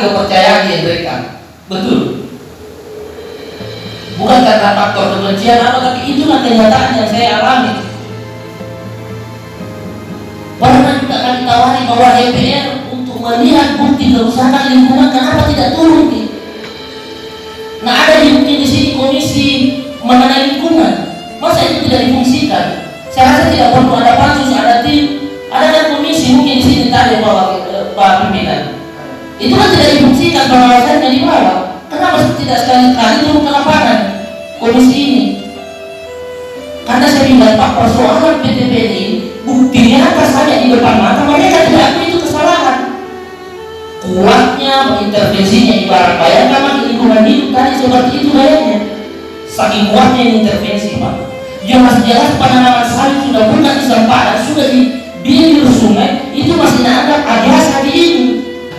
kepercayaan di mereka. Betul. Bukan karena faktor kebencian apa, tapi itulah kenyataan yang saya alami. Pernah juga kami tawari bahwa DPR untuk melihat bukti kerusakan lingkungan, kenapa tidak turun? Nah, ada mungkin di sini komisi mengenai lingkungan, masa itu tidak difungsikan? Saya rasa tidak perlu ada pansus, ada tim, ada kan komisi mungkin di sini tadi Pak Pimpinan. Itu kan tidak difungsikan, pengawasannya di bawah. Kenapa tidak sekali-kali turun ke lapangan komisi ini? Karena saya bilang Pak, persoalan PTP ini buktinya atas saja di depan mata, mereka tidak akui itu kesalahan. Kuatnya intervensinya, ibarat bayangkan masih lingkungan hidup tadi seperti itu bayangnya. Saking kuatnya intervensi Pak. Jelas-jelas penanaman sawit sudah bukan di sempadan, sudah di bibir sungai, itu masih ada biasa di ini.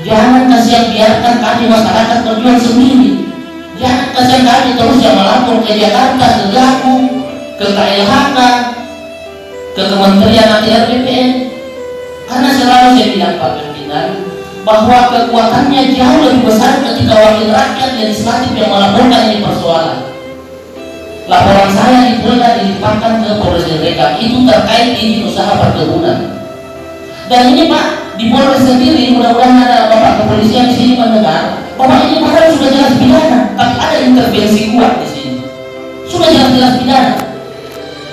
Jangan kasihan biarkan kami masyarakat berjuang sendiri. Jangan kasihan kami terus yang melapor ke Jakarta, ke Gakum, ke KLHK, ke Kementerian Atr BPN. Karena selalu saya bilang Pak Pimpinan bahwa kekuatannya jauh lebih besar ketika wakil rakyat legislatif yang melaporkan ini persoalan. Laporan saya di Polda dilimpahkan ke Polres Rekap, itu terkait izin usaha perkebunan. Dan ini Pak, di Polres sendiri, mudah-mudahan ada Bapak kepolisian di sini mendengar bahwa ini padahal sudah jelas pidana, tapi ada intervensi kuat di sini. Sudah jelas-jelas pidana.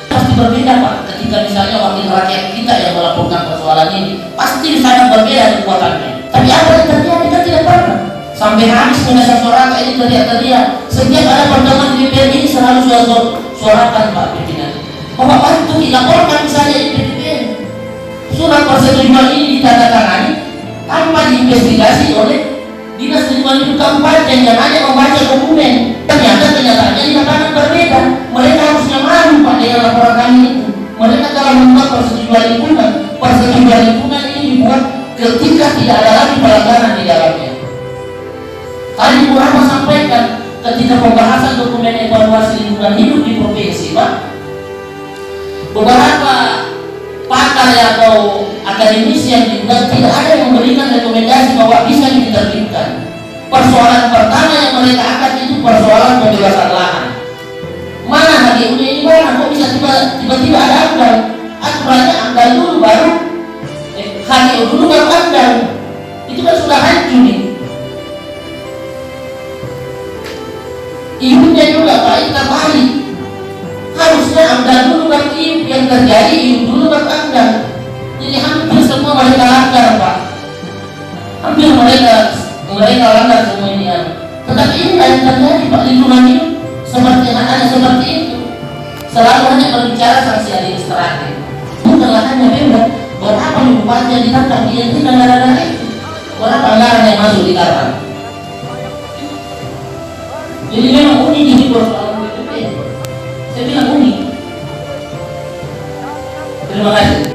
Pasti berbeda Pak, ketika misalnya wakil rakyat kita yang melaporkan persoalan ini, pasti sangat berbeda kekuatannya. Tapi apa yang terjadi kan tidak pernah. Sampai habis menyasar suara ini teriak-teriak. Setiap ada pertemuan di DPR ini selalu suarakan Pak Pimpinan bahwa itu dilaporkan misalnya di DPR. Surat persetujuan ini ditandatangani tanpa diinvestigasi oleh Dinas Lingkungan Hidup Kabupaten yang hanya membaca dokumen. Ternyata kenyataannya di lapangan berbeda. Mereka harusnya malu Pak dengan laporan kami itu. Mereka telah membuat persetujuan lingkungan. Persetujuan lingkungan ini dibuat ketika tidak ada lagi pelanggaran di dalamnya. Tadi Bu Rahma sampaikan ketika pembahasan dokumen evaluasi lingkungan hidup di provinsi Pak, beberapa pakar atau akademisi yang diundang tidak ada yang memberikan rekomendasi bahwa bisa diterbitkan. Persoalan pertama yang mereka angkat itu persoalan pembebasan lahan. Mana HGU ini mana? Kok bisa tiba-tiba ada AMDAL? Aturannya AMDAL dulu baru HGU dulu baru AMDAL. Itu kan sudah hancur nih. Ibunya juga Pak, itu terbalik. Harusnya AMDAL dulu baru ibu, yang terjadi ibu dulu baru AMDAL. Jadi hampir semua mereka langgar Pak. Hampir mereka langgar semua ini. Tetapi ini yang terjadi Pak, lingkungan hidup seperti hanya seperti itu. Selalu hanya berbicara sanksi administratif. Bukan lahannya bebas. Berapa bupati yang ditangkap dihentikan gara-gara itu? Berapa anggaran yang masuk di Karang? Jadi memang unik ini persoalan BPP. Saya bilang unik. Terima kasih.